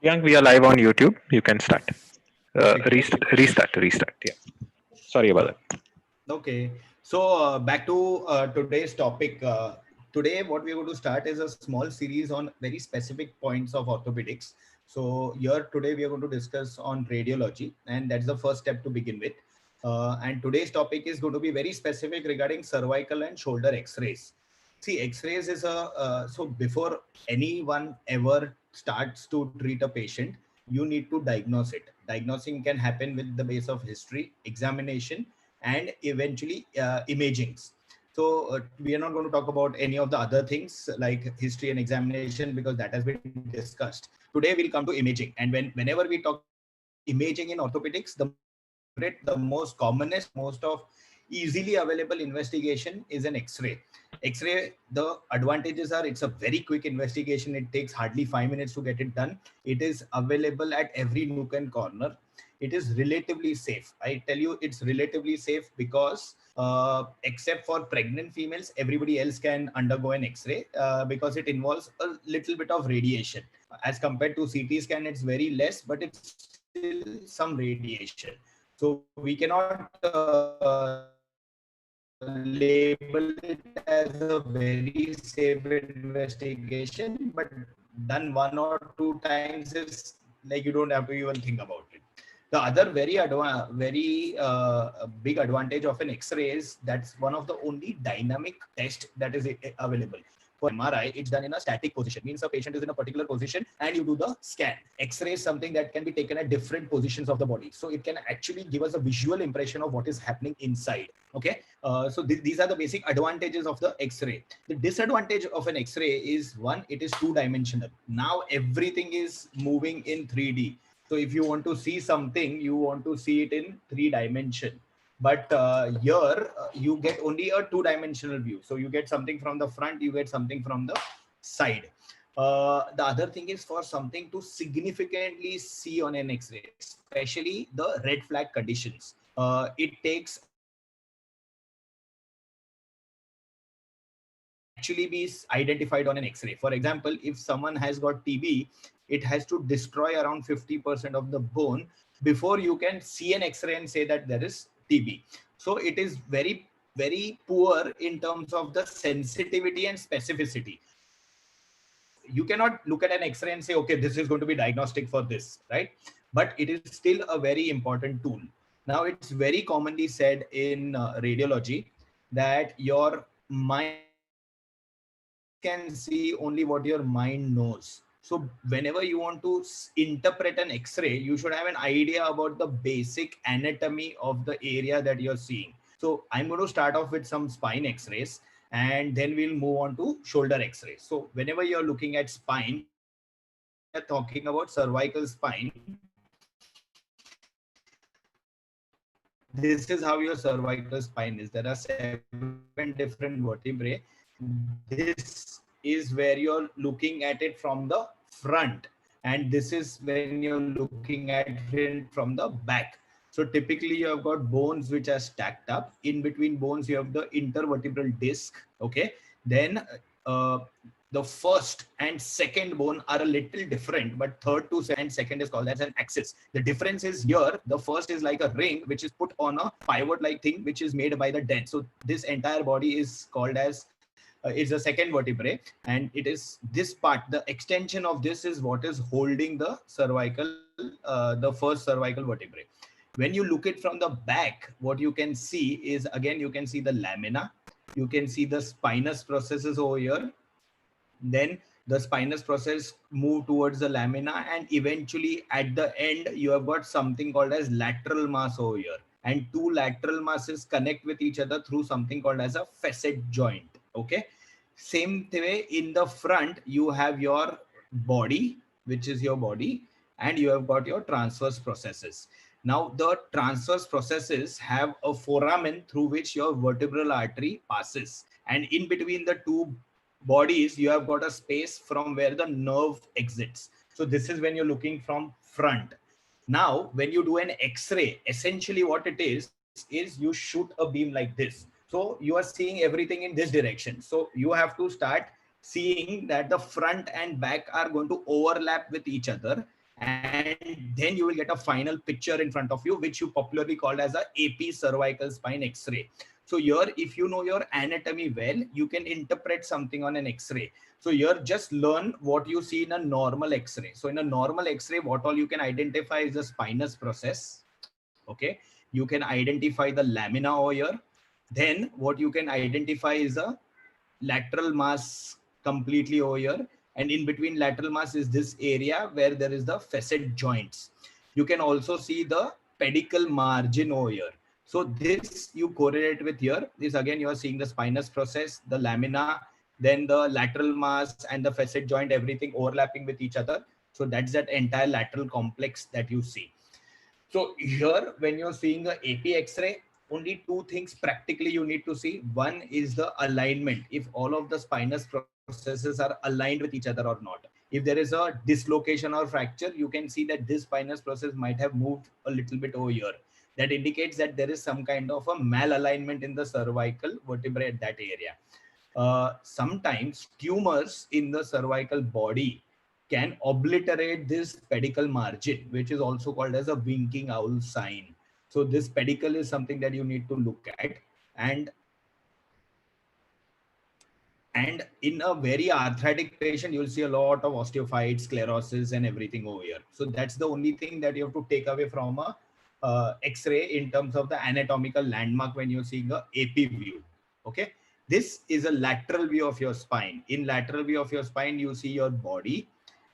Young, we are live on YouTube. You can start. Okay. Restart. Yeah. Sorry about Uh, that. okay. So back to today's topic. Today, what we're going to start is a small series on very specific points of orthopedics. So here today we are going to discuss on radiology, and that's the first step to begin with. And today's topic is going to be very specific regarding cervical and shoulder X-rays. See, X-rays is so before anyone ever starts to treat a patient, you need to diagnose it. Diagnosing can happen with the base of history, examination, and eventually imagings. So we are not going to talk about any of the other things like history and examination because that has been discussed. Today we'll come to imaging, and whenever we talk about imaging in orthopedics, the most favorite, the most commonest, most of easily available investigation is an X-ray. X-ray, the advantages are it's a very quick investigation. It takes hardly 5 minutes to get it done. It is available at every nook and corner. It is relatively safe. I tell you, it's relatively safe because except for pregnant females, everybody else can undergo an X-ray because it involves a little bit of radiation. As compared to CT scan, it's very less, but it's still some radiation. So we cannot label it as a very safe investigation, but done one or two times is like you don't have to even think about it. The other very big advantage of an X-ray is that's one of the only dynamic test that is available. For example, MRI, it's done in a static position, means a patient is in a particular position and you do the scan. X-ray is something that can be taken at different positions of the body, so it can actually give us a visual impression of what is happening inside. Okay, so these are the basic advantages of the X-ray. The disadvantage of an X-ray is one, it is two-dimensional. Now everything is moving in 3D. So if you want to see something, you want to see it in 3 dimension. But here you get only a two-dimensional view. So you get something from the front, you get something from the side. The other thing is for something to significantly see on an X-ray, especially the red flag conditions. It takes a very long time for something to actually be identified on an X-ray. For example, if someone has got TB, it has to destroy around 50% of the bone before you can see an X-ray and say that there is TB. So it is very poor in terms of the sensitivity and specificity. So you cannot look at an X-ray and say, okay, this is going to be diagnostic for this, right? But it is still a very important tool. Now, it's very commonly said in radiology that your eyes can see only what your mind knows. So whenever you want to interpret an X-ray, you should have an idea about the basic anatomy of the area that you're seeing. So I'm going to start off with some spine X-rays, and then we'll move on to shoulder X-rays. So whenever you're looking at spine, whenever we are talking about cervical spine, this is how your cervical spine is. There are 7 different vertebrae. This is where you're looking at it from the front, and this is when you're looking at it from the back. So typically you have got bones which are stacked up. In between bones you have the intervertebral disc. Okay, then the first and second bone are a little different, but third to second and second is called as an axis. The difference is here, the first is like a ring which is put on a pivot like thing which is made by the dent. So this entire body is called as it's a second vertebrae, and it is this part, the extension of this is what is holding the cervical, the first cervical vertebrae. When you look it from the back, what you can see is, again, you can see the lamina, you can see the spinous processes over here. Then the spinous process move towards the lamina, and eventually at the end you have got something called as lateral mass over here, and two lateral masses connect with each other through something called as a facet joint. Okay, same way in the front you have your body, which is your body, and you have got your transverse processes. Now the transverse processes have a foramen through which your vertebral artery passes, and in between the two bodies you have got a space from where the nerve exits. So this is when you're looking from front. Now when you do an X-ray, essentially what it is you shoot a beam like this. So you are seeing everything in this direction, so you have to start seeing that the front and back are going to overlap with each other, and then you will get a final picture in front of you, which you popularly called as a AP cervical spine X-ray. So here, if you know your anatomy well, you can interpret something on an X-ray. So here, just learn what you see in a normal X-ray. So in a normal X-ray, what all you can identify is the spinous process. Okay, you can identify the lamina over here. Then what you can identify is a lateral mass completely over here, and in between lateral mass is this area where there is the facet joints. You can also see the pedicle margin over here. So this you correlate with here. This again, you are seeing the spinous process, the lamina, then the lateral mass and the facet joint, everything overlapping with each other. So that's that entire lateral complex that you see. So here, when you're seeing a AP X-ray, only two things practically you need to see. One is the alignment, if all of the spinous processes are aligned with each other or not. If there is a dislocation or fracture, you can see that this spinous process might have moved a little bit over here. That indicates that there is some kind of a malalignment in the cervical vertebrae at that area. Sometimes tumors in the cervical body can obliterate this pedicle margin, which is also called as a winking owl sign. So this pedicle is something that you need to look at. And in a very arthritic patient, you'll see a lot of osteophytes, sclerosis, and everything over here. So that's the only thing that you have to take away from a X-ray in terms of the anatomical landmark when you're seeing a AP view. Okay, this is a lateral view of your spine. In lateral view of your spine, you see your body,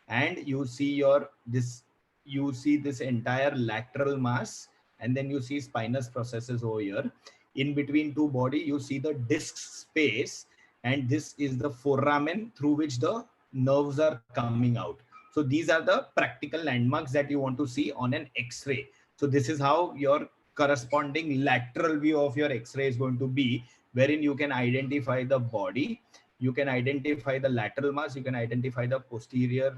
and you see this entire lateral mass, and then you see spinous processes over here. In between two body, you see the disc space, and this is the foramen through which the nerves are coming out. So these are the practical landmarks that you want to see on an X-ray. So this is how your corresponding lateral view of your X-ray is going to be, wherein you can identify the body, you can identify the lateral mass, you can identify the posterior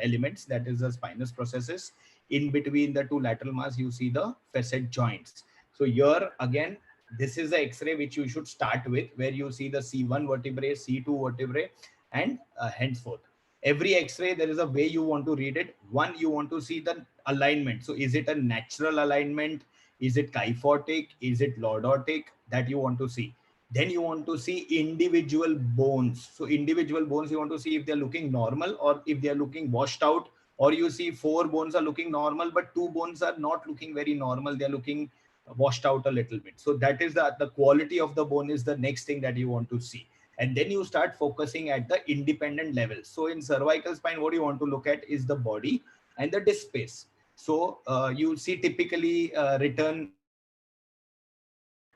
elements, that is the spinous processes. In between the two lateral mass, you see the facet joints. So here again, this is the X-ray which you should start with, where you see the C1 vertebrae, C2 vertebrae, and henceforth. Every X-ray, there is a way you want to read it. One, you want to see the alignment. So is it a natural alignment? Is it kyphotic? Is it lordotic? That you want to see. Then you want to see individual bones. So individual bones, you want to see if they're looking normal or if they're looking washed out, or you see 4 bones are looking normal, but 2 bones are not looking very normal. They're looking washed out a little bit. So that is the quality of the bone is the next thing that you want to see. And then you start focusing at the independent level. So in cervical spine, what you want to look at is the body and the disc space. So you see typically written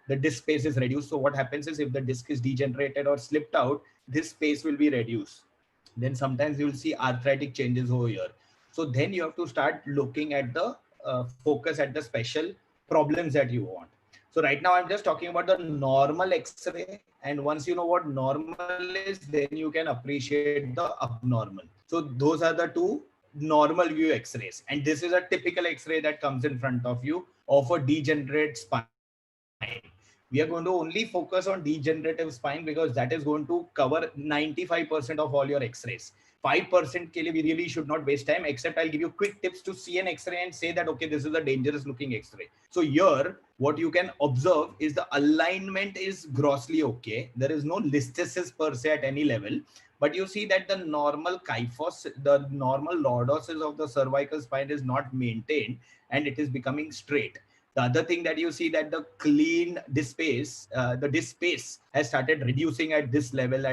the disc space is reduced. So what happens is if the disc is degenerated or slipped out, this space will be reduced. Then sometimes you will see arthritic changes over here. So then you have to start looking at the focus at the special problems that you want. So right now I'm just talking about the normal X-ray, and once you know what normal is, then you can appreciate the abnormal. So those are the two normal view X-rays, and this is a typical X-ray that comes in front of you of a degenerate spine. We are going to only focus on degenerative spine because that is going to cover 95% of all your X-rays. 5% ke liye we really should not waste time, except I'll give you quick tips to see an X-ray and say that, okay, this is a dangerous looking X-ray. So here, what you can observe is the alignment is grossly okay. There is no listhesis per se at any level, but you see that the normal kyphos, the normal lordosis of the cervical spine is not maintained and it is becoming straight. The other thing that you see that the clean disc space, the disc space has started reducing at this level,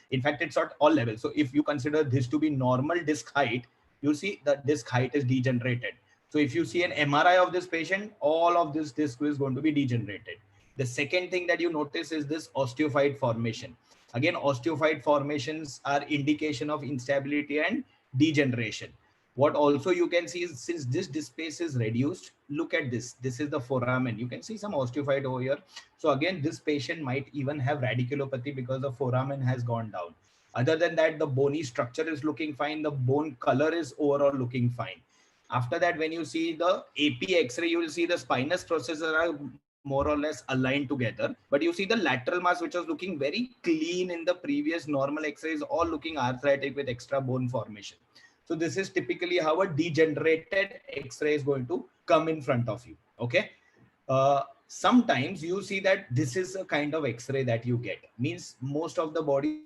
In fact, it's at all levels. So if you consider this to be normal disc height, you see the disc height is degenerated. So if you see an MRI of this patient, all of this disc is going to be degenerated. The second thing that you notice is this osteophyte formation. Again, osteophyte formations are indication of instability and degeneration. What also you can see is, since this disc space is reduced, look at this. This is the foramen. You can see some osteophyte over here. So again, this patient might even have radiculopathy because the foramen has gone down. Other than that, the bony structure is looking fine. The bone color is overall looking fine. After that, when you see the AP X-ray, you will see the spinous processes are more or less aligned together. But you see the lateral mass, which was looking very clean in the previous normal X-rays, all looking arthritic with extra bone formation. So this is typically how a degenerated X-ray is going to come in front of you. Okay. Sometimes you see that this is a kind of X-ray that you get. Means most of the body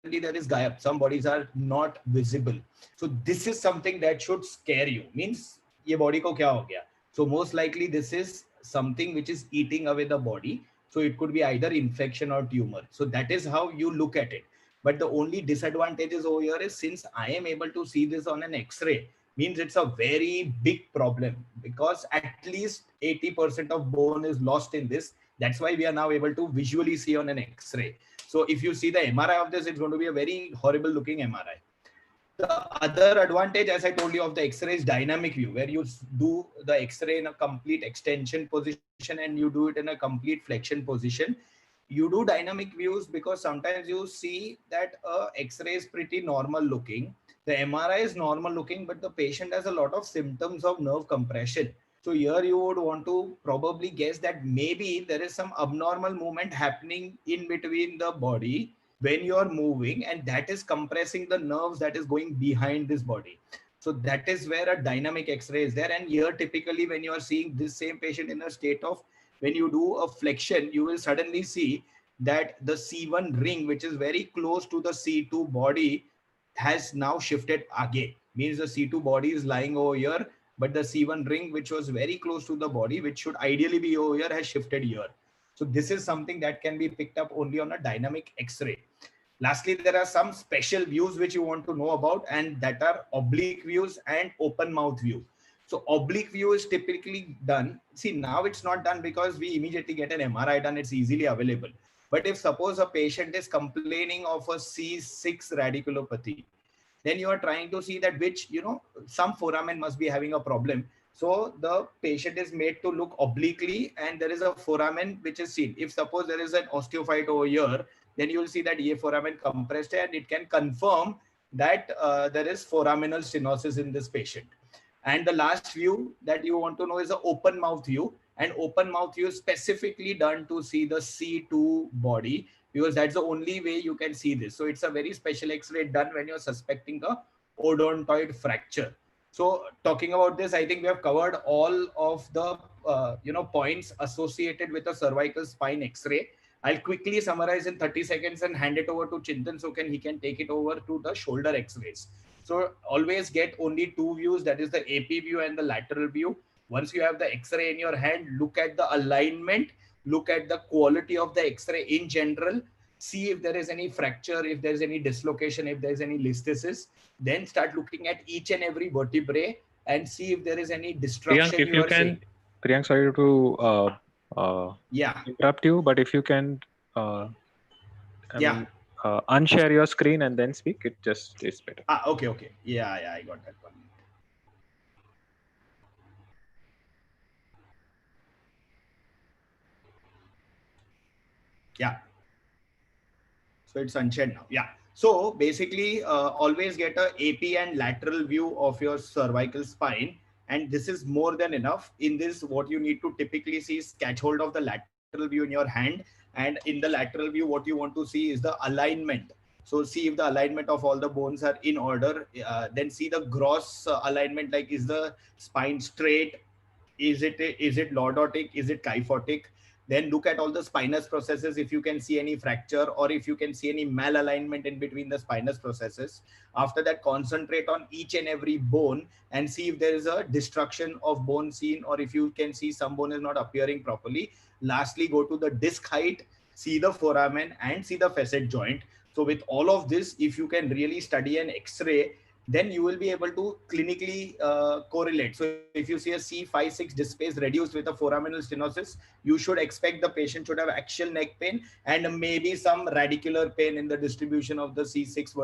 there is Gayab. Some bodies are not visible. So this is something that should scare you. Means ye body ko kya ho gaya? So most likely this is something which is eating away the body. So it could be either infection or tumor. So that is how you look at it. But the only disadvantages over here is, since I am able to see this on an X-ray, means it's a very big problem, because at least 80% of bone is lost in this. That's why we are now able to visually see on an X-ray. So if you see the MRI of this, it's going to be a very horrible looking MRI. The other advantage, as I told you, of the X-ray is dynamic view, where you do the X-ray in a complete extension position and you do it in a complete flexion position. You do dynamic views because sometimes you see that X-ray is pretty normal looking, the MRI is normal looking, but the patient has a lot of symptoms of nerve compression. So here you would want to probably guess that maybe there is some abnormal movement happening in between the body when you are moving, and that is compressing the nerves that is going behind this body. So that is where a dynamic X-ray is there. And here typically when you are seeing this same patient in a state of, when you do a flexion, you will suddenly see that the C1 ring, which is very close to the C2 body, has now shifted again. Means the C2 body is lying over here, but the C1 ring, which was very close to the body, which should ideally be over here, has shifted here. So this is something that can be picked up only on a dynamic X-ray. Lastly, there are some special views which you want to know about, and that are oblique views and open mouth view. So oblique view is typically done. See, now it's not done because we immediately get an MRI done. It's easily available. But if suppose a patient is complaining of a C6 radiculopathy, then you are trying to see that which, some foramen must be having a problem. So the patient is made to look obliquely, and there is a foramen which is seen. If suppose there is an osteophyte over here, then you will see that ye foramen compressed, and it can confirm that there is foraminal stenosis in this patient. And the last view that you want to know is an open mouth view. And open mouth view is specifically done to see the C2 body, because that's the only way you can see this. So it's a very special X-ray done when you're suspecting a odontoid fracture. So talking about this, I think we have covered all of the points associated with a cervical spine X-ray. I'll quickly summarize in 30 seconds and hand it over to Chintan so he can take it over to the shoulder X-rays. So always get only two views, that is the AP view and the lateral view. Once you have the X-ray in your hand, look at the alignment, look at the quality of the X-ray in general, see if there is any fracture, if there is any dislocation, if there is any listhesis. Then start looking at each and every vertebrae and see if there is any destruction. Priyank, if you can, Priyank, sorry to interrupt you, but if you can unshare your screen and then speak, it just is better. Okay. Yeah, I got that one. Yeah. So it's unshared now. Yeah. So basically, always get a AP and lateral view of your cervical spine. And this is more than enough. In this, what you need to typically see is catch hold of the lateral view in your hand. And in the lateral view, what you want to see is the alignment. So see if the alignment of all the bones are in order. Then see the gross alignment, like is the spine straight? Is it lordotic? Is it kyphotic? Then look at all the spinous processes if you can see any fracture or if you can see any malalignment in between the spinous processes. After that, concentrate on each and every bone and see if there is a destruction of bone seen, or if you can see some bone is not appearing properly. Lastly, go to the disc height, see the foramen and see the facet joint. So with all of this, if you can really study an X-ray, then you will be able to clinically correlate. So if you see a C5-6 disc space reduced with a foraminal stenosis, you should expect the patient should have axial neck pain and maybe some radicular pain in the distribution of the C6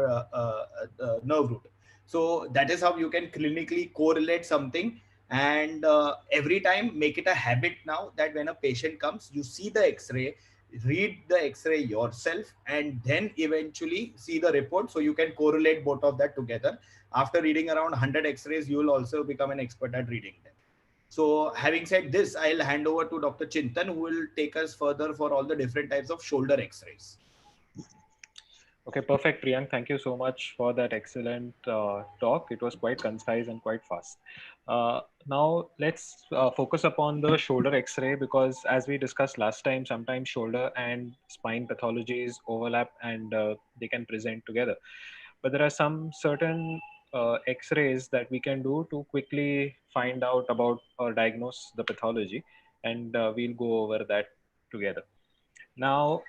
nerve root. So that is how you can clinically correlate something. And every time make it a habit now that when a patient comes, you see the X-ray, read the X-ray yourself, and then eventually see the report so you can correlate both of that together. After reading around 100 X-rays, you will also become an expert at reading them. So having said this, I'll hand over to Dr. Chintan, who will take us further for all the different types of shoulder X-rays. Okay, perfect, Priyank. Thank you so much for that excellent talk. It was quite concise and quite fast. Now let's focus upon the shoulder X-ray, because as we discussed last time, sometimes shoulder and spine pathologies overlap and they can present together. But there are some certain X-rays that we can do to quickly find out about or diagnose the pathology, and we'll go over that together. Now,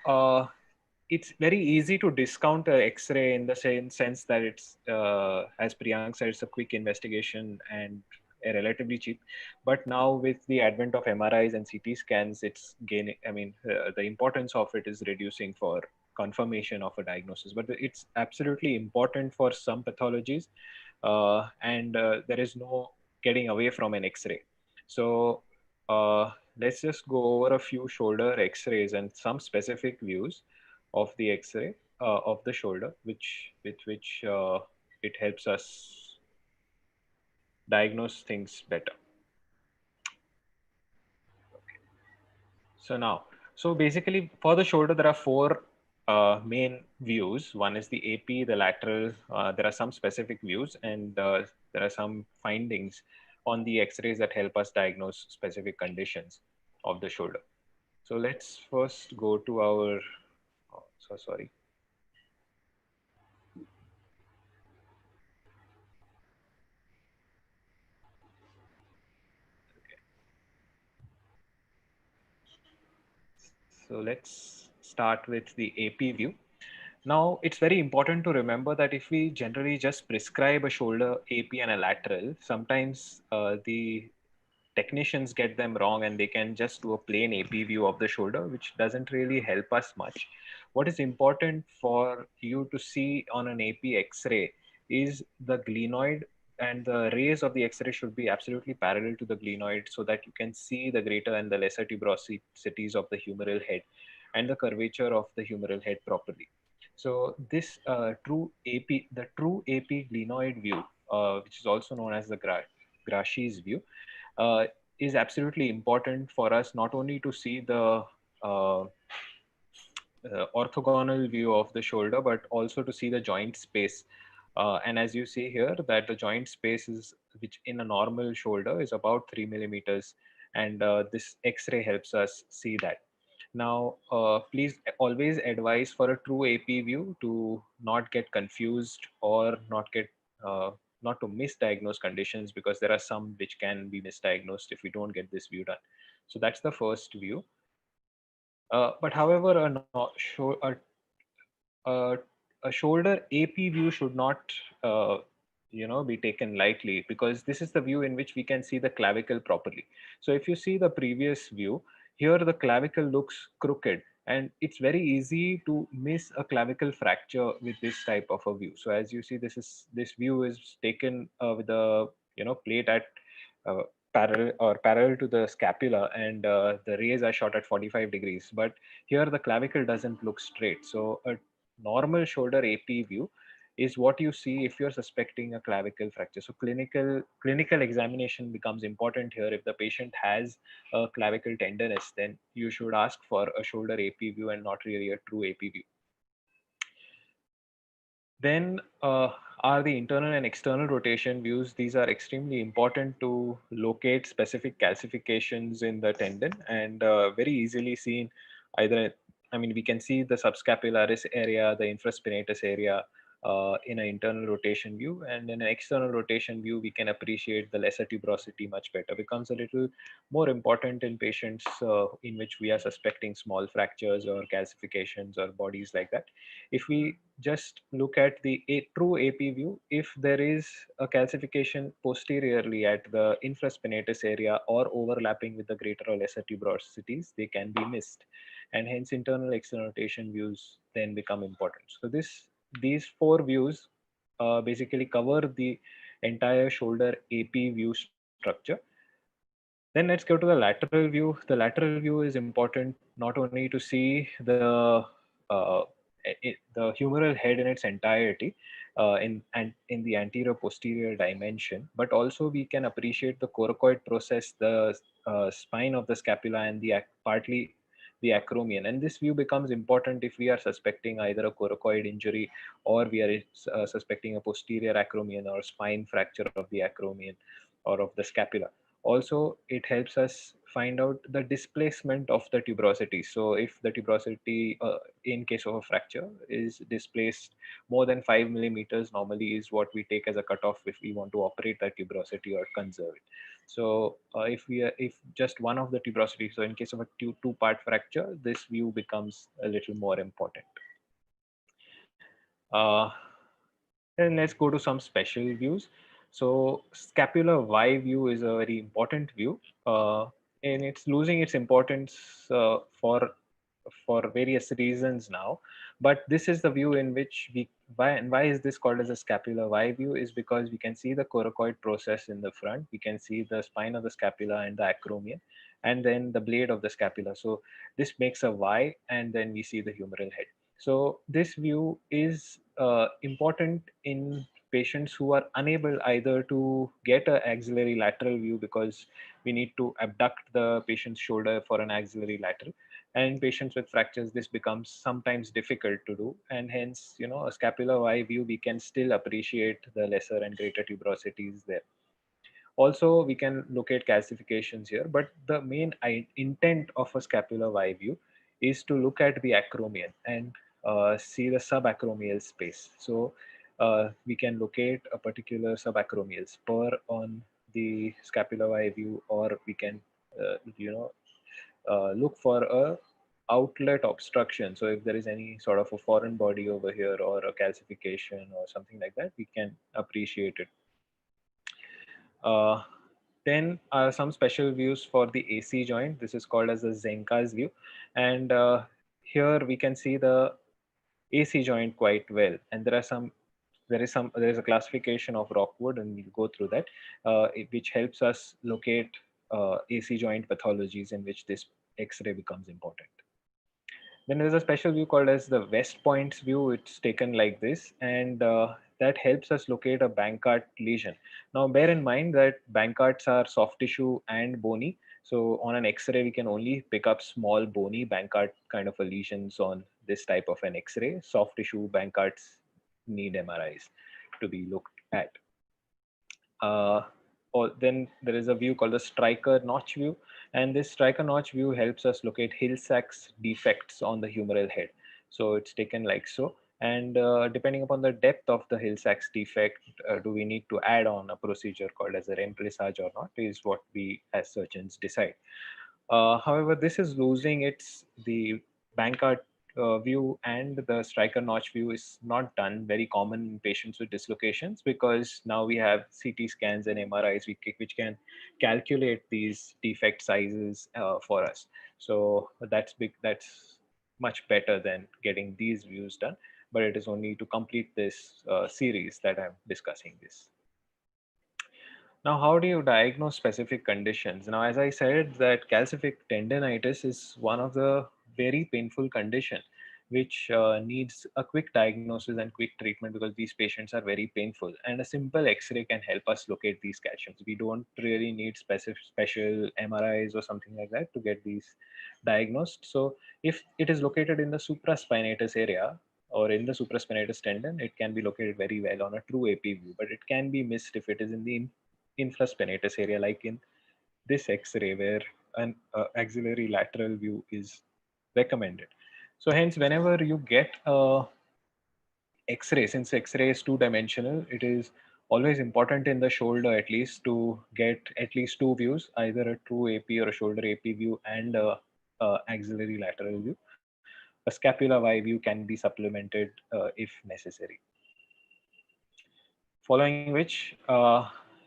it's very easy to discount a X-ray in the same sense that it's, as Priyank said, it's a quick investigation and relatively cheap. But now with the advent of MRIs and CT scans, it's gaining. I mean, the importance of it is reducing for confirmation of a diagnosis. But it's absolutely important for some pathologies, and there is no getting away from an X-ray. So let's just go over a few shoulder X-rays and some specific views of the X-ray of the shoulder, with which it helps us diagnose things better. So now, so basically for the shoulder, there are four main views. One is the AP, the lateral. There are some specific views, and there are some findings on the X-rays that help us diagnose specific conditions of the shoulder. So let's first go to our, oh, so sorry. So let's start with the AP view. Now, it's very important to remember that if we generally just prescribe a shoulder AP and a lateral, sometimes the technicians get them wrong and they can just do a plain AP view of the shoulder, which doesn't really help us much. What is important for you to see on an AP X-ray is the glenoid, and the rays of the X-ray should be absolutely parallel to the glenoid so that you can see the greater and the lesser tuberosities of the humeral head and the curvature of the humeral head properly. So this the true AP glenoid view, which is also known as the Grashi's view, is absolutely important for us not only to see the orthogonal view of the shoulder, but also to see the joint space. And as you see here, that the joint space is, which in a normal shoulder is about 3 millimeters, and this X-ray helps us see that. Now, please always advise for a true AP view to not get confused or uh, not to misdiagnose conditions, because there are some which can be misdiagnosed if we don't get this view done. So that's the first view. But however, a, a shoulder AP view should not, uh, be taken lightly, because this is the view in which we can see the clavicle properly. So if you see the previous view, here the clavicle looks crooked, and it's very easy to miss a clavicle fracture with this type of a view. So as you see, this view is taken with a plate at uh, parallel to the scapula, and the rays are shot at 45 degrees. But here the clavicle doesn't look straight. So a normal shoulder AP view is what you see if you're suspecting a clavicle fracture. So clinical examination becomes important here. If the patient has a clavicle tenderness, then you should ask for a shoulder AP view and not really a true AP view. Then are the internal and external rotation views. These are extremely important to locate specific calcifications in the tendon, and very easily seen either, I mean, we can see the subscapularis area, the infraspinatus area in an internal rotation view, and in an external rotation view, we can appreciate the lesser tuberosity much better. Becomes a little more important in patients in which we are suspecting small fractures or calcifications or bodies like that. If we just look at the true AP view, if there is a calcification posteriorly at the infraspinatus area or overlapping with the greater or lesser tuberosities, they can be missed, and hence internal external rotation views then become important. So these four views basically cover the entire shoulder AP view structure. Then let's go to the lateral view. The lateral view is important not only to see uh, the humeral head in its entirety in the anterior posterior dimension, but also we can appreciate the coracoid process, the spine of the scapula, and the partly the acromion. And this view becomes important if we are suspecting either a coracoid injury, or we are suspecting a posterior acromion or spine fracture of the acromion or of the scapula. Also, it helps us find out the displacement of the tuberosity. So if the tuberosity, in case of a fracture, is displaced more than 5 millimeters, normally is what we take as a cutoff if we want to operate that tuberosity or conserve it. So if just one of the tuberosity, so in case of a two-part fracture, this view becomes a little more important. Uh, then let's go to some special views. So scapular Y view is a very important view, and it's losing its importance for various reasons now. But this is the view in which why is this called as a scapular Y view is because we can see the coracoid process in the front, we can see the spine of the scapula and the acromion, and then the blade of the scapula. So this makes a Y, and then we see the humeral head. So this view is important in patients who are unable either to get an axillary lateral view because we need to abduct the patient's shoulder for an axillary lateral. And in patients with fractures, this becomes sometimes difficult to do. And hence, a scapular Y view, we can still appreciate the lesser and greater tuberosities there. Also, we can locate calcifications here, but the main intent of a scapular Y view is to look at the acromion and see the subacromial space. So we can locate a particular subacromial spur on the scapular Y view, or we can, look for a outlet obstruction. So if there is any sort of a foreign body over here or a calcification or something like that, we can appreciate it. Uh, then some special views for the AC joint. This is called as the Zenka's view. And here we can see the AC joint quite well. And there is a classification of Rockwood, and we'll go through that, which helps us locate AC joint pathologies in which this X-ray becomes important. Then there's a special view called as the West Points view. It's taken like this, and that helps us locate a Bankart lesion. Now, bear in mind that Bankarts are soft tissue and bony. So on an X-ray, we can only pick up small bony Bankart kind of a lesions on this type of an X-ray. Soft tissue Bankarts need MRIs to be looked at. Or then there is a view called the Stryker notch view, and this Stryker notch view helps us locate Hill-Sachs defects on the humeral head. So it's taken like so, and depending upon the depth of the Hill-Sachs defect, do we need to add on a procedure called as a remplissage or not, is what we as surgeons decide. However, this is losing the Bankart view, and the Stryker notch view is not done very common in patients with dislocations, because now we have CT scans and MRIs which can calculate these defect sizes for us. So that's big. That's much better than getting these views done. But it is only to complete this series that I'm discussing this. Now, how do you diagnose specific conditions? Now, as I said, that calcific tendinitis is one of the very painful condition which needs a quick diagnosis and quick treatment, because these patients are very painful, and a simple X-ray can help us locate these calciums. We don't really need special MRIs or something like that to get these diagnosed. So if it is located in the supraspinatus area or in the supraspinatus tendon, it can be located very well on a true AP view, but it can be missed if it is in the infraspinatus area, like in this X-ray where an axillary lateral view is recommended. So hence, whenever you get a X-ray, since X-ray is two-dimensional, it is always important in the shoulder at least to get at least two views, either a true AP or a shoulder AP view and a axillary lateral view. A scapular Y view can be supplemented if necessary. Following which,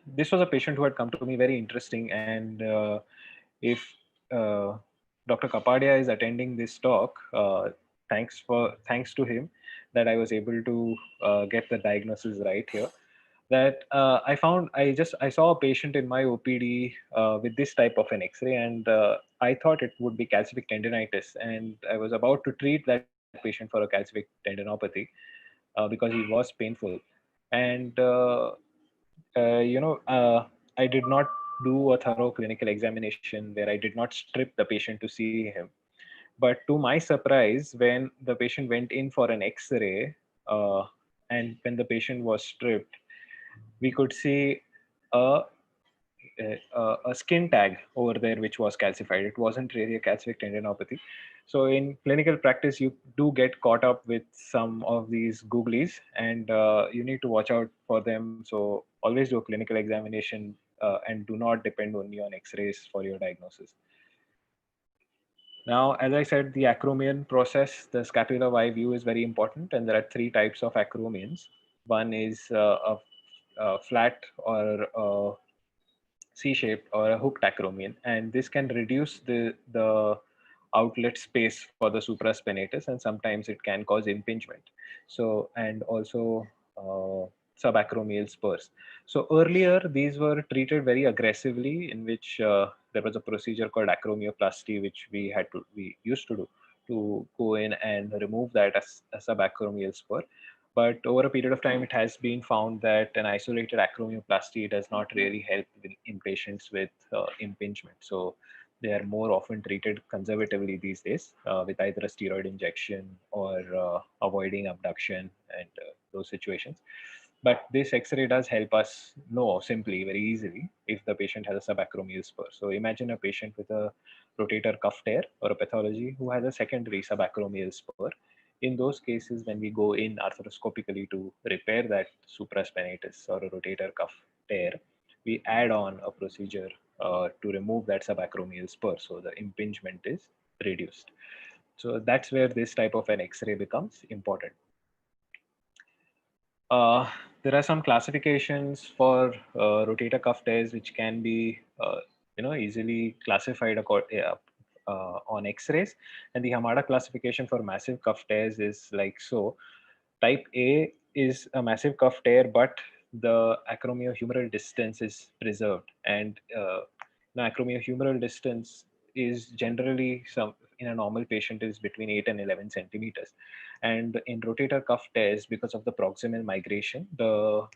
this was a patient who had come to me, very interesting. And if Dr. Kapadia is attending this talk, thanks to him that I was able to get the diagnosis right here. That I saw a patient in my OPD with this type of an X-ray, and I thought it would be calcific tendinitis, and I was about to treat that patient for a calcific tendinopathy because he was painful. And I did not do a thorough clinical examination where I did not strip the patient to see him. But to my surprise, when the patient went in for an X-ray, and when the patient was stripped, we could see a, a skin tag over there which was calcified. It wasn't really a calcific tendinopathy. So in clinical practice, you do get caught up with some of these googlies, and you need to watch out for them. So always do a clinical examination, and do not depend only on X-rays for your diagnosis. Now, as I said, the acromion process, the scapular Y view is very important, and there are three types of acromions. One is a flat or C-shaped or a hooked acromion, and this can reduce the outlet space for the supraspinatus, and sometimes it can cause impingement. So, and also subacromial spurs. So earlier these were treated very aggressively, in which there was a procedure called acromioplasty, which we used to do, to go in and remove that as a subacromial spur. But over a period of time, it has been found that an isolated acromioplasty does not really help in patients with impingement. So they are more often treated conservatively these days, with either a steroid injection or avoiding abduction and those situations. But this X-ray does help us know simply, very easily, if the patient has a subacromial spur. So imagine a patient with a rotator cuff tear or a pathology who has a secondary subacromial spur. In those cases, when we go in arthroscopically to repair that supraspinatus or a rotator cuff tear, we add on a procedure to remove that subacromial spur, so the impingement is reduced. So that's where this type of an X-ray becomes important. Uh, there are some classifications for rotator cuff tears which can be easily classified on X-rays, and the Hamada classification for massive cuff tears is like so. Type A is a massive cuff tear, but the acromiohumeral distance is preserved, and the acromiohumeral distance is generally, some in a normal patient, is between 8 and 11 centimeters, and in rotator cuff tears, because of the proximal migration, the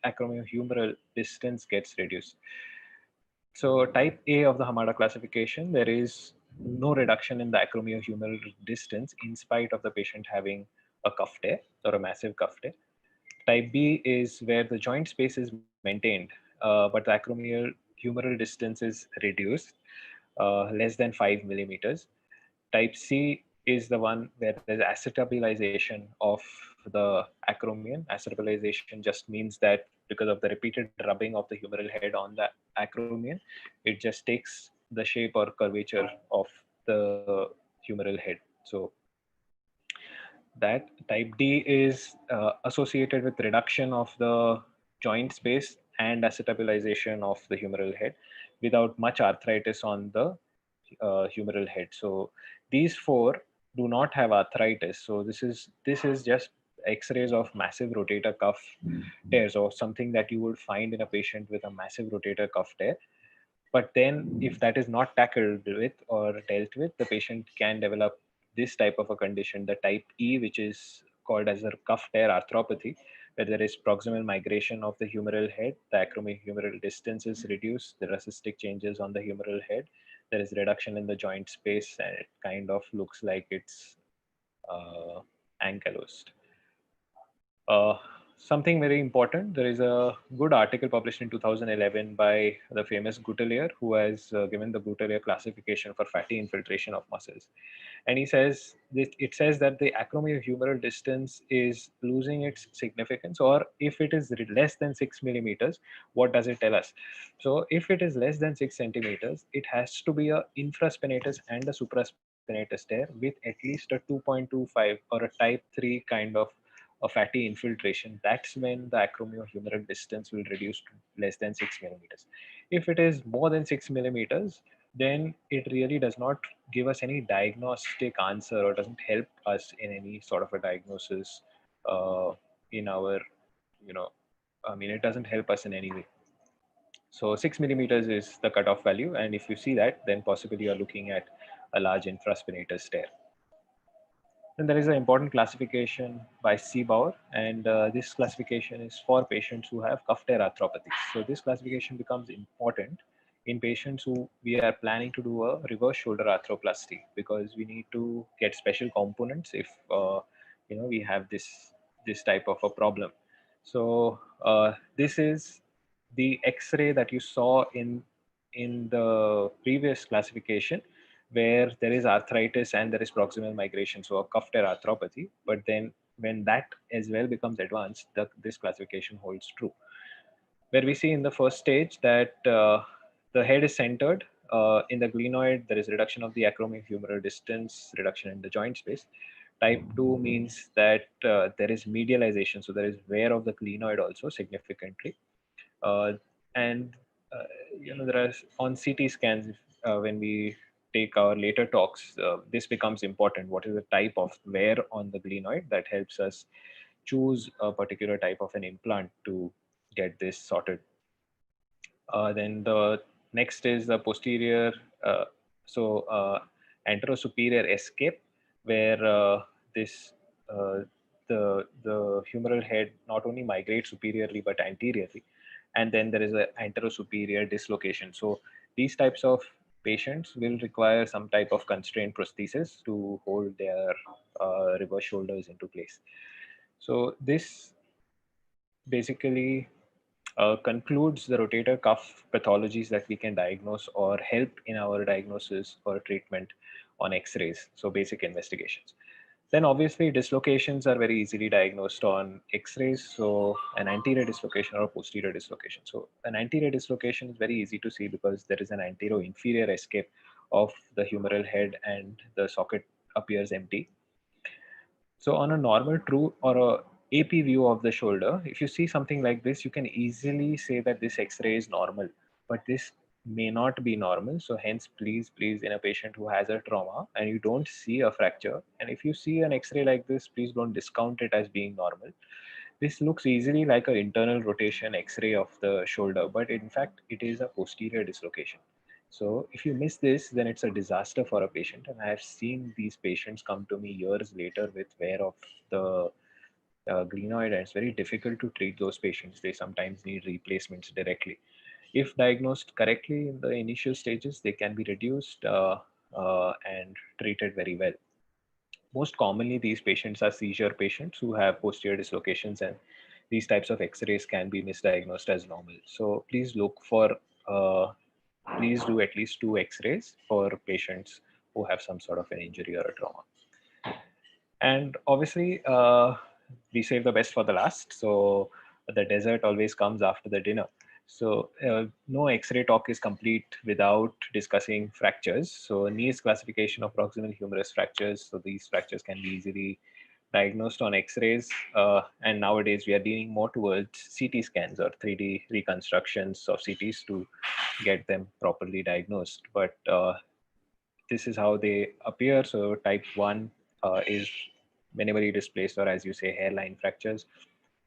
acromiohumeral distance gets reduced. So type A of the Hamada classification, there is no reduction in the acromiohumeral distance in spite of the patient having a cuff tear or a massive cuff tear. Type B is where the joint space is maintained, but the acromiohumeral distance is reduced, less than 5 millimeters. Type C is the one where there's acetabilization of the acromion. Acetabilization just means that because of the repeated rubbing of the humeral head on the acromion, it just takes the shape or curvature of the humeral head. So that type D is associated with reduction of the joint space and acetabilization of the humeral head without much arthritis on the humeral head. So these four do not have arthritis. So this is just X-rays of massive rotator cuff tears, or something that you would find in a patient with a massive rotator cuff tear. But then, if that is not tackled with or dealt with, the patient can develop this type of a condition, the type E, which is called as a cuff tear arthropathy, where there is proximal migration of the humeral head, the acromiohumeral distance is reduced, there are cystic changes on the humeral head, there is reduction in the joint space, and it kind of looks like it's ankylosed. Uh, Something very important, there is a good article published in 2011 by the famous Gutelier, who has given the Gutelier classification for fatty infiltration of muscles. And he says, it says that the acromiohumeral distance is losing its significance, or if it is less than 6 millimeters, what does it tell us? So if it is less than 6 centimeters, it has to be a infraspinatus and a supraspinatus tear with at least a 2.25 or a type 3 kind of a fatty infiltration. That's when the acromiohumeral distance will reduce to less than 6 millimeters. If it is more than 6 millimeters, then it really does not give us any diagnostic answer, or doesn't help us in any sort of a diagnosis in our, you know, I mean, it doesn't help us in any way. So 6 millimeters is the cutoff value. And if you see that, then possibly you're looking at a large infraspinatus tear. Then there is an important classification by Seebauer, and this classification is for patients who have cuff tear arthropathy. So this classification becomes important in patients who we are planning to do a reverse shoulder arthroplasty, because we need to get special components if we have this type of a problem. So this is the X-ray that you saw in the previous classification, where there is arthritis and there is proximal migration, so a cuff tear arthropathy. But then when that as well becomes advanced, this classification holds true, where we see in the first stage that the head is centered. In the glenoid, there is reduction of the acromion-humeral distance, reduction in the joint space. Type 2 means that there is medialization, so there is wear of the glenoid also significantly. Uh, and there are on CT scans, when we take our later talks, this becomes important. What is the type of wear on the glenoid that helps us choose a particular type of an implant to get this sorted. Then the next is the posterior, uh, so anterosuperior escape, where this uh, the humeral head not only migrates superiorly but anteriorly, and then there is an anterosuperior dislocation. So these types of patients will require some type of constrained prosthesis to hold their reverse shoulders into place. So this basically concludes the rotator cuff pathologies that we can diagnose or help in our diagnosis or treatment on X-rays, so basic investigations. Then obviously dislocations are very easily diagnosed on X-rays, so an anterior dislocation or a posterior dislocation. So an anterior dislocation is very easy to see because there is an anterior-inferior escape of the humeral head and the socket appears empty. So on a normal true or a AP view of the shoulder, if you see something like this, you can easily say that this X-ray is normal, but this may not be normal. So hence, please, in a patient who has a trauma and you don't see a fracture, and if you see an X-ray like this, please don't discount it as being normal. This looks easily like an internal rotation X-ray of the shoulder, but in fact, it is a posterior dislocation. So if you miss this, then it's a disaster for a patient. And I have seen these patients come to me years later with wear of the glenoid, and it's very difficult to treat those patients. They sometimes need replacements directly. If diagnosed correctly in the initial stages, they can be reduced and treated very well. Most commonly, these patients are seizure patients who have posterior dislocations, and these types of X-rays can be misdiagnosed as normal. So please look for, please do at least 2 X-rays for patients who have some sort of an injury or a trauma. And obviously, we save the best for the last. So the dessert always comes after the dinner. So no X-ray talk is complete without discussing fractures. So NIES classification of proximal humerus fractures. So these fractures can be easily diagnosed on X-rays. And nowadays we are leaning more towards CT scans or 3D reconstructions of CTs to get them properly diagnosed. But this is how they appear. So type 1 is minimally displaced, or as you say, hairline fractures,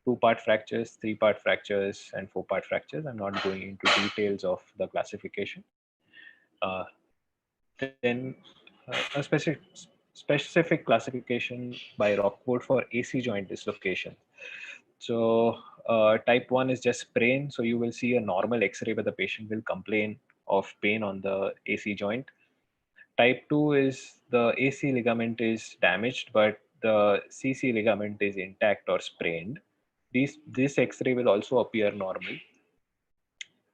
2-part fractures, 3-part fractures, and 4-part fractures. I'm not going into details of the classification. Uh, then a specific classification by Rockwood for AC joint dislocation. So type 1 is just sprain. So you will see a normal X-ray, but the patient will complain of pain on the AC joint. Type 2 is the AC ligament is damaged, but the CC ligament is intact or sprained. This X-ray will also appear normal.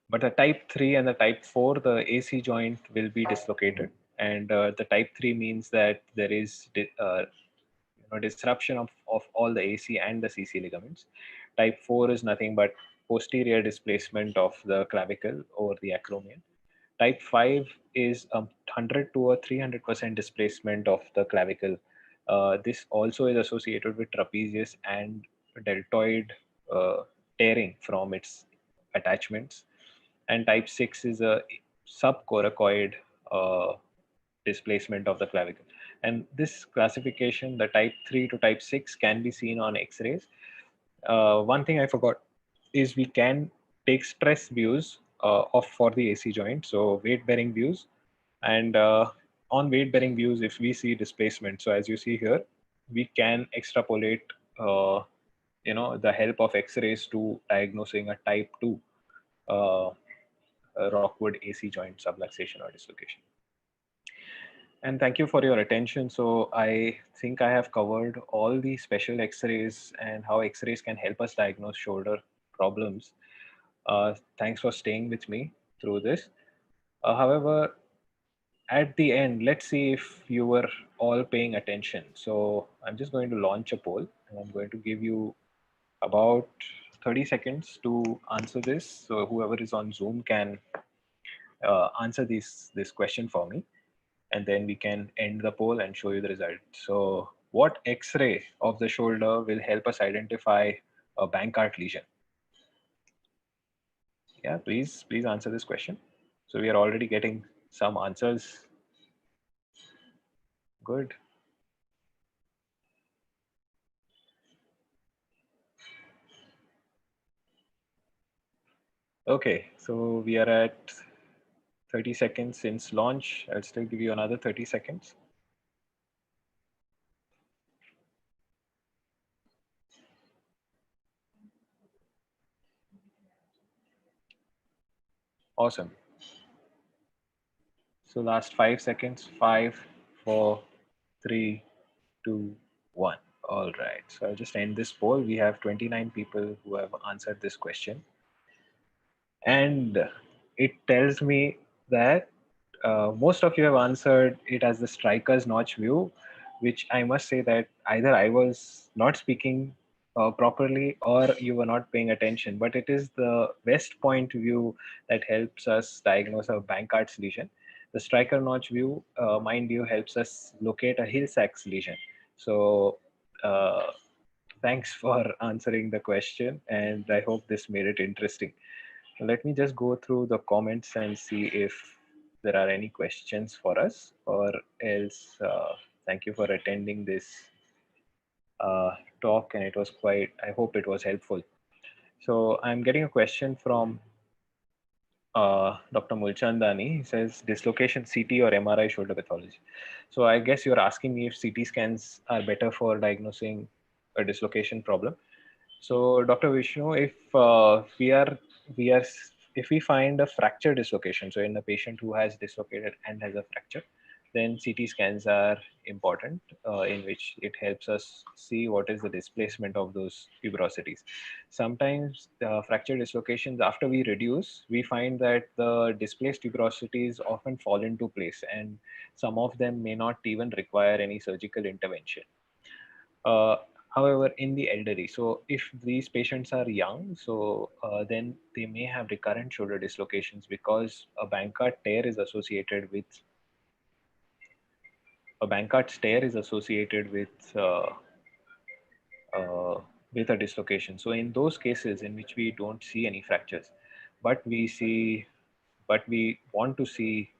But the type 3 and the type 4, the AC joint will be dislocated. And the type 3 means that there is disruption of all the AC and the CC ligaments. Type 4 is nothing but posterior displacement of the clavicle over the acromion. Type 5 is a 100 to a 300% displacement of the clavicle. This also is associated with trapezius and deltoid tearing from its attachments. And type 6 is a subcoracoid uh, displacement of the clavicle. And this classification, the type 3 to type 6, can be seen on X-rays. One thing I forgot is we can take stress views of for the AC joint, so weight bearing views, and on weight bearing views, if we see displacement, so as you see here, we can extrapolate the help of X-rays to diagnosing a type 2 uh, Rockwood AC joint subluxation or dislocation. And thank you for your attention. So I think I have covered all the special X-rays and how X-rays can help us diagnose shoulder problems. Thanks for staying with me through this. However, at the end, let's see if you were all paying attention. So I'm just going to launch a poll and I'm going to give you about 30 seconds to answer this. So whoever is on Zoom can answer this question for me, and then we can end the poll and show you the result. So what X-ray of the shoulder will help us identify a Bankart lesion? Yeah, please answer this question. So we are already getting some answers. Good. Okay, so we are at 30 seconds since launch. I'll still give you another 30 seconds. Awesome. So last 5 seconds, 5, 4, 3, 2, 1. All right, so I'll just end this poll. We have 29 people who have answered this question. And it tells me that most of you have answered it as the striker's notch view, which I must say that either I was not speaking properly or you were not paying attention, but it is the west point view that helps us diagnose a Bankart's lesion. The striker notch view, mind you, helps us locate a Hill-Sachs lesion. So thanks for answering the question, and I hope this made it interesting. Let me just go through the comments and see if there are any questions for us, or else thank you for attending this talk, and it was quite, I hope it was helpful. So I'm getting a question from Dr. Mulchandani. He says dislocation CT or MRI shoulder pathology. So I guess you're asking me if CT scans are better for diagnosing a dislocation problem. So Dr. Vishnu, if we are if we find a fracture dislocation, so in a patient who has dislocated and has a fracture, then CT scans are important, in which it helps us see what is the displacement of those tuberosities. Sometimes fracture dislocations, after we reduce, we find that the displaced tuberosities often fall into place, and some of them may not even require any surgical intervention. Uh, However, in the elderly, so if these patients are young, so then they may have recurrent shoulder dislocations because a Bankart tear is associated with uh, with a dislocation. So in those cases in which we don't see any fractures, but we want to see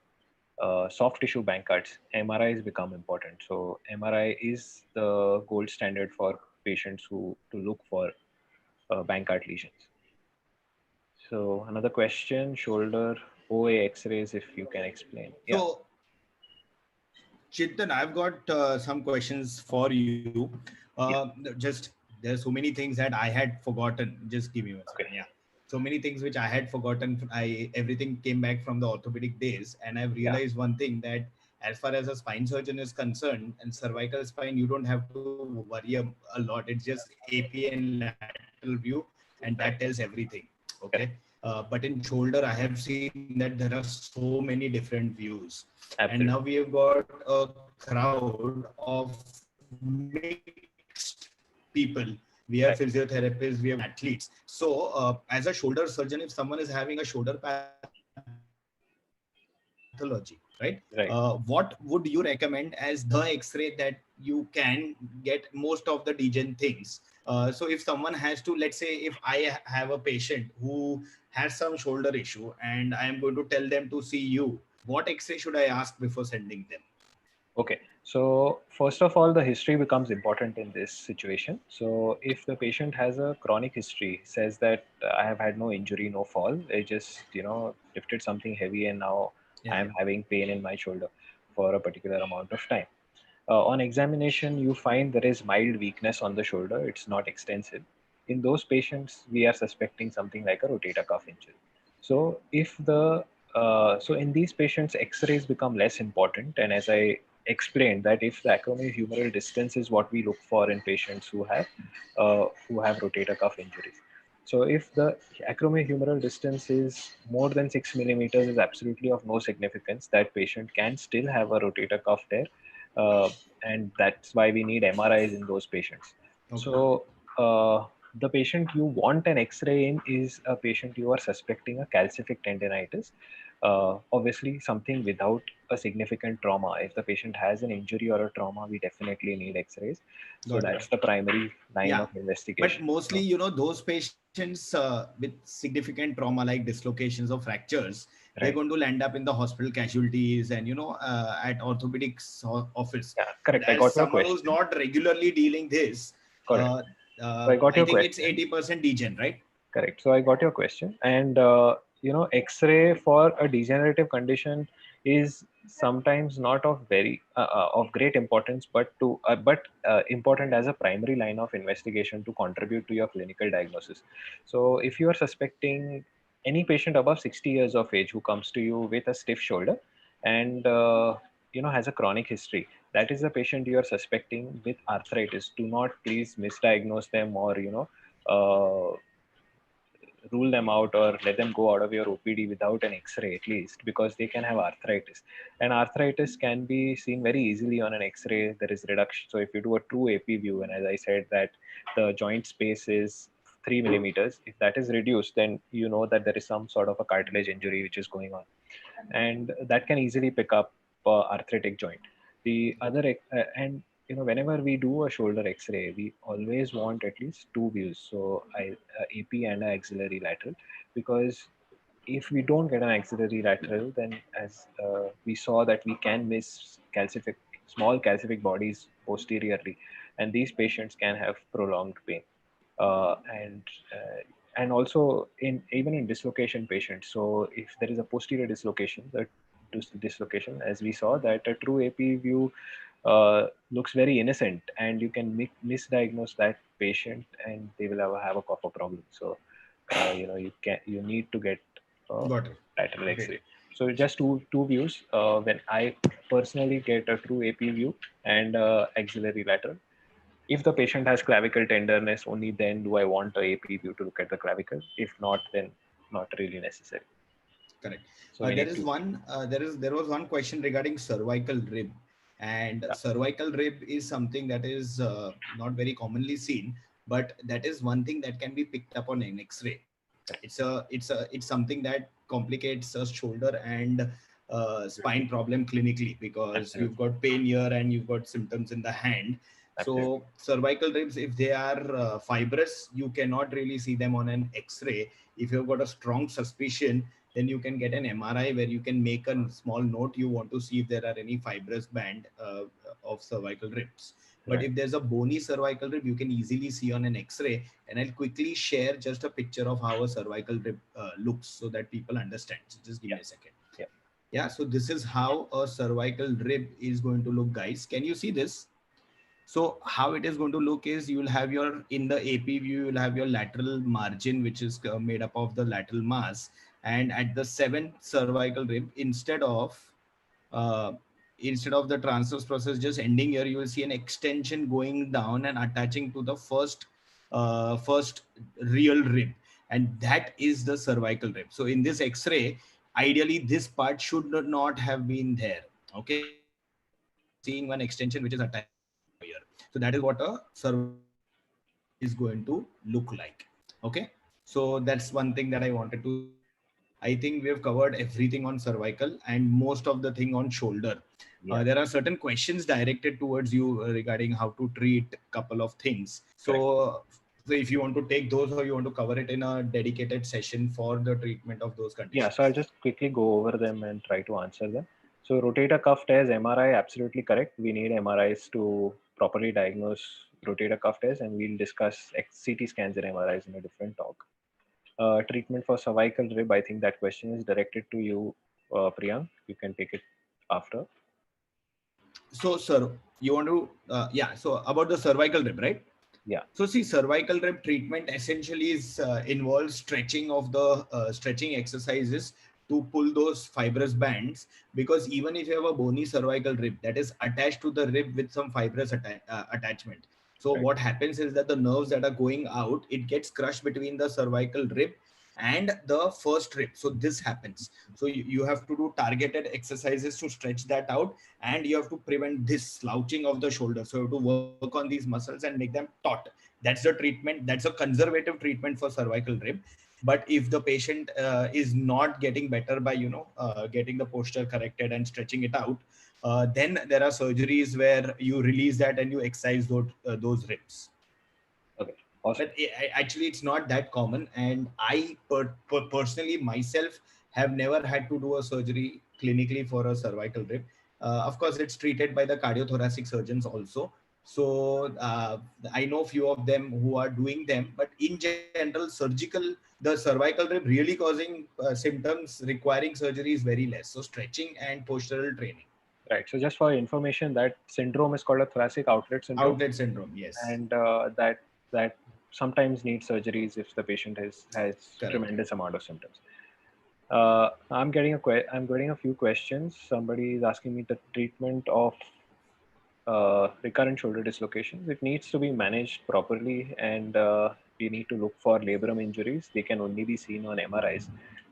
soft tissue Bankarts, MRIs become important. So MRI is the gold standard for patients who to look for Bankart lesions. So another question, shoulder OA X-rays, if you can explain. Yeah. So, Chintan, I've got some questions for you. Just there's so many things that I had forgotten. Just give me one second. Okay. Yeah. So many things which I had forgotten. Everything came back from the orthopedic days, and I've realized one thing, that as far as a spine surgeon is concerned, and cervical spine, you don't have to worry a lot. It's just AP and lateral view, and that tells everything. Okay. But in shoulder, I have seen that there are so many different views. And now we have got a crowd of mixed people. We have physiotherapists, we have athletes. So, as a shoulder surgeon, if someone is having a shoulder pathology, right? What would you recommend as the X-ray Right. that you can get most of the degen things? So, if someone has to, let's say, if I have a patient who has some shoulder issue and I am going to tell them to see you, what X-ray should I ask before sending them? Okay. So first of all, the history becomes important in this situation. So if the patient has a chronic history, says that I have had no injury, no fall, I just lifted something heavy and now I am having pain in my shoulder for a particular amount of time. On examination, you find there is mild weakness on the shoulder. It's not extensive. In those patients, we are suspecting something like a rotator cuff injury. So if the So in these patients, X-rays become less important. And as I explained, that if the acromion-humeral distance is what we look for in patients who have rotator cuff injuries. So if the acromion-humeral distance is more than 6 millimeters, is absolutely of no significance. That patient can still have a rotator cuff tear, uh, and that's why we need MRIs in those patients. Okay. So the patient you want an X-ray in is a patient you are suspecting a calcific tendinitis. Obviously, something without a significant trauma. If the patient has an injury or a trauma, we definitely need X-rays. So Got it. that's the primary line Yeah, of but investigation. mostly, those patients with significant trauma like dislocations or fractures, they're Right. going to land up in the hospital casualties and at orthopedics office. Yeah. But Correct. I as got your someone who's question. not regularly dealing this, Correct. So I got I your think it's question. 80% degen, right? Correct. So I got your question, and X-ray for a degenerative condition is sometimes not of very of great importance, but important as a primary line of investigation to contribute to your clinical diagnosis. So if you are suspecting any patient above 60 years of age who comes to you with a stiff shoulder and has a chronic history, that is the patient you are suspecting with arthritis. Do not please misdiagnose them or rule them out or let them go out of your OPD without an X-ray at least, because they can have arthritis. And arthritis can be seen very easily on an X-ray. There is reduction. So if you do a true AP view, and as I said that the joint space is 3 millimeters, if that is reduced, then you know that there is some sort of a cartilage injury which is going on, and that can easily pick up arthritic joint. The other and whenever we do a shoulder X-ray, we always want at least two views, so AP and a axillary lateral, because if we don't get an axillary lateral, then as we saw that we can miss small calcific bodies posteriorly, and these patients can have prolonged pain. uh, and uh, and also in even in dislocation patients. So if there is a posterior dislocation, the dislocation, as we saw, that a true AP view looks very innocent, and you can misdiagnose that patient, and they will have a copper problem. So you need to get uh, Got it. lateral Great. X-ray. So just two views. When I personally get a true AP view and axillary lateral, if the patient has clavicle tenderness, only then do I want a AP view to look at the clavicle. If not, then not really necessary. Correct. So we There need is to. one. There was one question regarding cervical rib, and Yeah, cervical rib is something that is not very commonly seen, but that is one thing that can be picked up on an X-ray. It's something that complicates a shoulder and spine problem clinically, because you've absolutely, got pain here and you've got symptoms in the hand. absolutely. So cervical ribs, if they are fibrous, you cannot really see them on an X-ray. If you've got a strong suspicion, then you can get an MRI where you can make a small note. You want to see if there are any fibrous band of cervical ribs. But Right. if there's a bony cervical rib, you can easily see on an X-ray. And I'll quickly share just a picture of how a cervical rib looks so that people understand. So just give Yeah, me a second. yeah. Yeah, so this is how a cervical rib is going to look, guys. Can you see this? So how it is going to look is, you will have your, in the AP view, you will have your lateral margin, which is made up of the lateral mass. And at the seventh cervical rib, uh, instead of the transverse process just ending here, you will see an extension going down and attaching to the first real rib. And that is the cervical rib. So in this X-ray, ideally this part should not have been there. Okay. So you are seeing one extension which is attaching to here. So that is what a cervical rib is going to look like. Okay. So that's one thing that I wanted to say. I think we have covered everything on cervical and most of the thing on shoulder. Yeah. There are certain questions directed towards you regarding how to treat couple of things. Correct. So if you want to take those, or you want to cover it in a dedicated session for the treatment of those Yeah, so I'll conditions. just quickly go over them and try to answer them. So rotator cuff tears, MRI, absolutely correct. We need MRIs to properly diagnose rotator cuff tears, and we'll discuss CT scans and MRIs in a different talk. Treatment for cervical rib, I think that question is directed to you, Priyank. You can take it after. So, sir, you want to, yeah, so about the cervical rib, right? Yeah, So see, cervical rib treatment essentially is involves stretching of the stretching exercises to pull those fibrous bands, because even if you have a bony cervical rib that is attached to the rib with some fibrous attachment, so Right. what happens is that the nerves that are going out, it gets crushed between the cervical rib and the first rib. So this happens. So you have to do targeted exercises to stretch that out, and you have to prevent this slouching of the shoulder. So you have to work on these muscles and make them taut. That's the treatment. That's a conservative treatment for cervical rib. But if the patient is not getting better by getting the posture corrected and stretching it out, then there are surgeries where you release that and you excise those ribs. Okay. Awesome. But actually it's not that common, and I personally myself have never had to do a surgery clinically for a cervical rib. Of course it's treated by the cardiothoracic surgeons also. So I know few of them who are doing them, but in general surgical, the cervical rib really causing symptoms requiring surgery is very less. So stretching and postural training. Right. So just for information, that syndrome is called a thoracic outlet syndrome, Outlet syndrome, yes. and that sometimes needs surgeries if the patient has Correct. tremendous amount of symptoms. I'm getting a few questions. Somebody is asking me the treatment of recurrent shoulder dislocations. It needs to be managed properly, and we need to look for labrum injuries. They can only be seen on MRIs.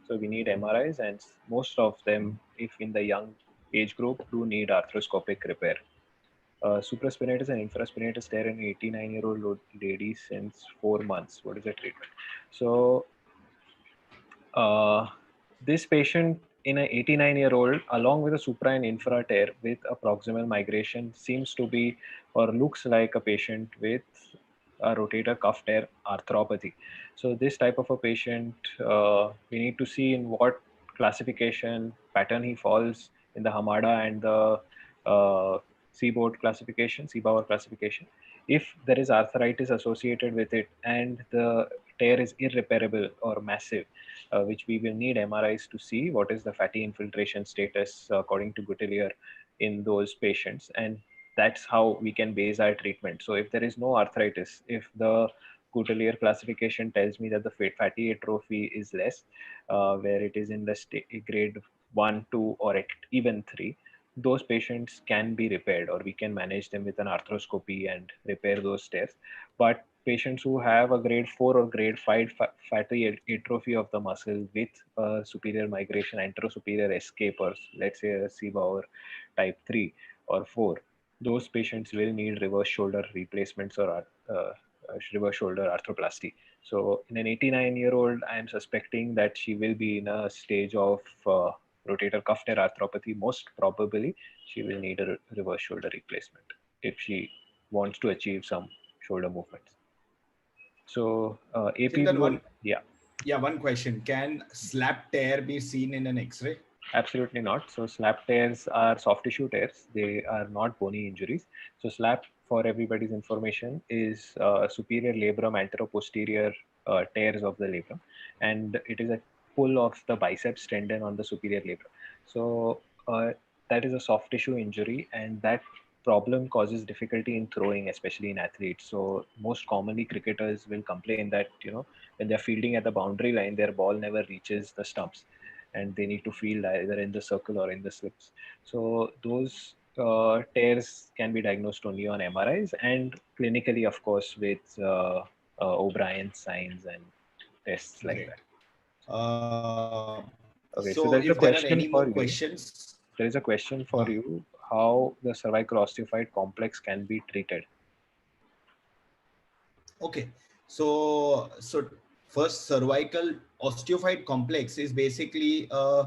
So we need MRIs, and most of them, if in the young age group, do need arthroscopic repair. Supraspinatus and infraspinatus tear in an 89-year-old lady since 4 months. What is the treatment? So this patient in an 89-year-old, along with a supra and infra tear with a proximal migration, seems to be or looks like a patient with a rotator cuff tear arthropathy. So this type of a patient, we need to see in what classification pattern he falls in the Hamada and the Seaboard classification, Seabauer classification. If there is arthritis associated with it and the tear is irreparable or massive, which we will need MRIs to see what is the fatty infiltration status according to Gutelier in those patients. And that's how we can base our treatment. So if there is no arthritis, if the Gutelier classification tells me that the fatty atrophy is less, where it is in the grade 1, 2, or even 3, those patients can be repaired, or we can manage them with an arthroscopy and repair those tears. But patients who have a grade 4 or grade 5 fatty atrophy of the muscle with superior migration, anterosuperior escape, or let's say a Seabauer type 3 or 4, those patients will need reverse shoulder replacements or reverse shoulder arthroplasty. So in an 89-year-old, I am suspecting that she will be in a stage of rotator cuff tear arthropathy. Most probably, she will need a reverse shoulder replacement if she wants to achieve some shoulder movements. So APB will, One question. Can slap tear be seen in an X-ray? absolutely not. So slap tears are soft tissue tears. They are not bony injuries. So slap, for everybody's information, is superior labrum anteroposterior tears of the labrum, and it is a pull of the biceps tendon on the superior labrum. So that is a soft tissue injury, and that problem causes difficulty in throwing, especially in athletes. So most commonly, cricketers will complain that when they're fielding at the boundary line, their ball never reaches the stumps, and they need to field either in the circle or in the slips. So those tears can be diagnosed only on MRIs and clinically, of course, with O'Brien signs and tests like Great. that. Okay, so So there's if a there are question any more for you. questions, There is a question for you: how the cervical osteophyte complex can be treated? okay. So first, cervical osteophyte complex is basically a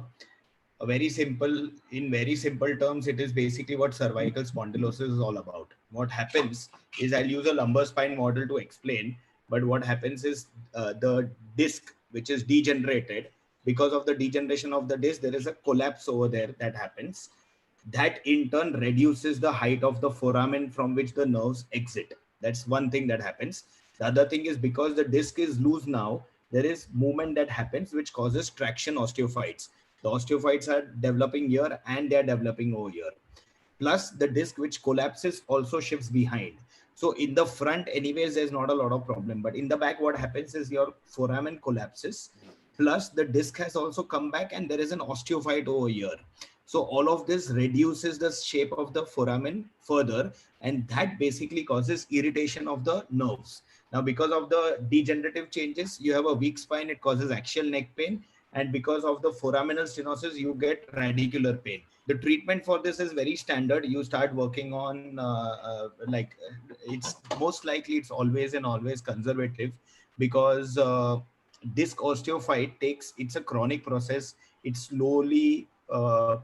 very simple, in very simple terms, it is basically what cervical spondylosis is all about. What happens is, I'll use a lumbar spine model to explain, but what happens is the disc, which is degenerated, because of the degeneration of the disc, there is a collapse over there that happens. That in turn reduces the height of the foramen from which the nerves exit. That's one thing that happens. The other thing is, because the disc is loose now, there is movement that happens which causes traction osteophytes. The osteophytes are developing here and they are developing over here. Plus the disc which collapses also shifts behind. So in the front anyways, there's not a lot of problem, but in the back what happens is your foramen collapses plus the disc has also come back and there is an osteophyte over here. So all of this reduces the shape of the foramen further, and that basically causes irritation of the nerves. Now, because of the degenerative changes, you have a weak spine, it causes axial neck pain, and because of the foraminal stenosis, you get radicular pain. The treatment for this is very standard. You start working on it's most likely it's always and always conservative, because disc osteophyte takes, it's a chronic process, it slowly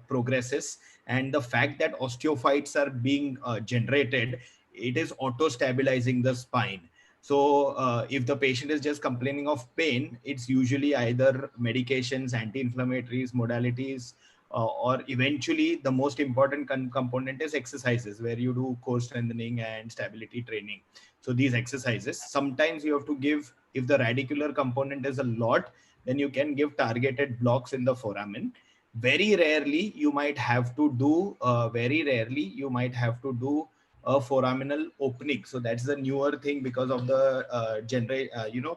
progresses, and the fact that osteophytes are being generated, it is auto stabilizing the spine. So if the patient is just complaining of pain, it's usually either medications, anti-inflammatories, modalities, or eventually the most important component is exercises, where you do core strengthening and stability training. So these exercises, sometimes you have to give, if the radicular component is a lot, then you can give targeted blocks in the foramen. Very rarely you might have to do a foraminal opening. So that's the newer thing, because of the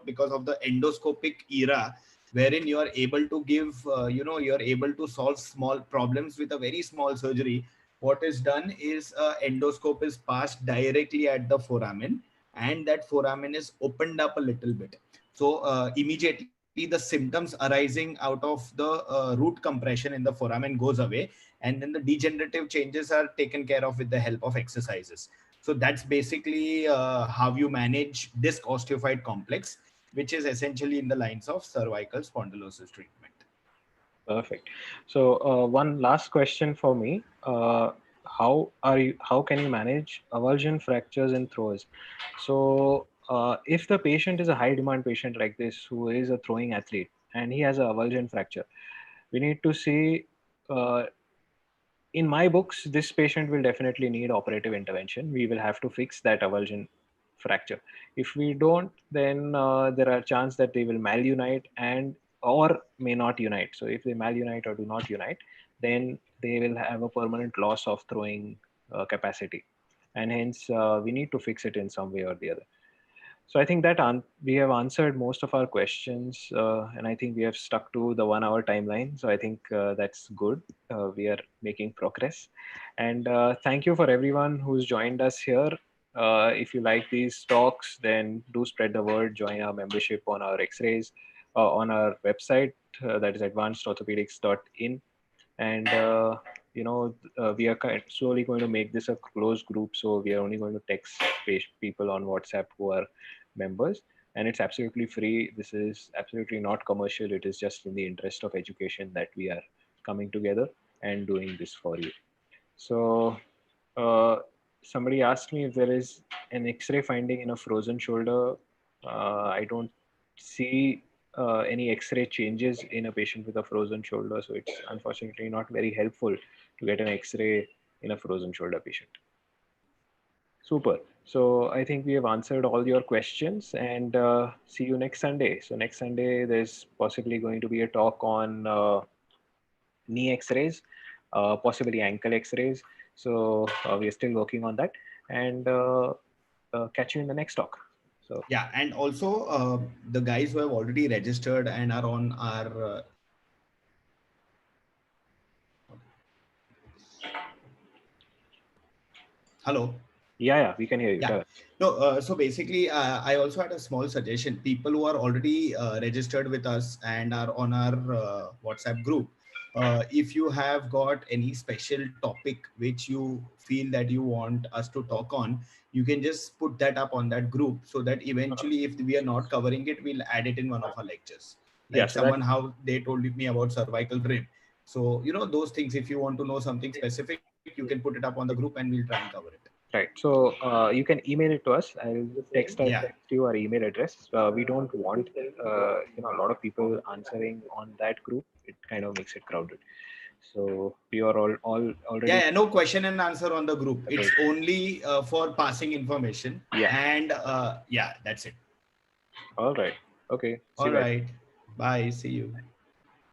because of the endoscopic era, wherein you are able to give you are able to solve small problems with a very small surgery. What is done is endoscope is passed directly at the foramen, and that foramen is opened up a little bit. So immediately the symptoms arising out of the root compression in the foramen goes away, and then the degenerative changes are taken care of with the help of exercises. So that's basically how you manage disc osteophyte complex, which is essentially in the lines of cervical spondylosis treatment. Perfect. So one last question for me. How can you manage avulsion fractures in throws? So if the patient is a high demand patient like this, who is a throwing athlete and he has a avulsion fracture, we need to see, uh, in my books, this patient will definitely need operative intervention. We will have to fix that avulsion fracture. If we don't, then there are chances that they will malunite and or may not unite. So if they malunite or do not unite, then they will have a permanent loss of throwing capacity, and hence we need to fix it in some way or the other. So I think that we have answered most of our questions, and I think we have stuck to the 1 hour timeline. So I think that's good. We are making progress, and thank you for everyone who's joined us here. If you like these talks, then do spread the word. Join our membership on our X-rays on our website. That is advancedorthopedics.in, and we are slowly going to make this a closed group. So we are only going to text people on WhatsApp who are members, and it's absolutely free. This is absolutely not commercial. It is just in the interest of education that we are coming together and doing this for you. So uh, somebody asked me if there is an X-ray finding in a frozen shoulder. I don't see any X-ray changes in a patient with a frozen shoulder, so it's unfortunately not very helpful to get an X-ray in a frozen shoulder patient. Super. So I think we have answered all your questions, and see you next Sunday. So next Sunday, there's possibly going to be a talk on knee X-rays, possibly ankle X-rays. So we are still working on that, and catch you in the next talk. So Yeah, and also the guys who have already registered and are on our hello. yeah, we can hear you. Yeah. Tell us. No, so basically, I also had a small suggestion. People who are already registered with us and are on our WhatsApp group, if you have got any special topic which you feel that you want us to talk on, you can just put that up on that group, so that eventually, if we are not covering it, we'll add it in one of our lectures. Yeah, Like so that someone, how they told me about cervical rib. So, those things, if you want to know something specific, you can put it up on the group and we'll try and cover it. right. So you can email it to us. I'll Yeah. text you our email address. We don't want a lot of people answering on that group. It kind of makes it crowded. So we are all already. Yeah, no question and answer on the group. It's only for passing information. Yeah. And yeah, that's it. All right. Okay. See All you guys. right. Bye. See you.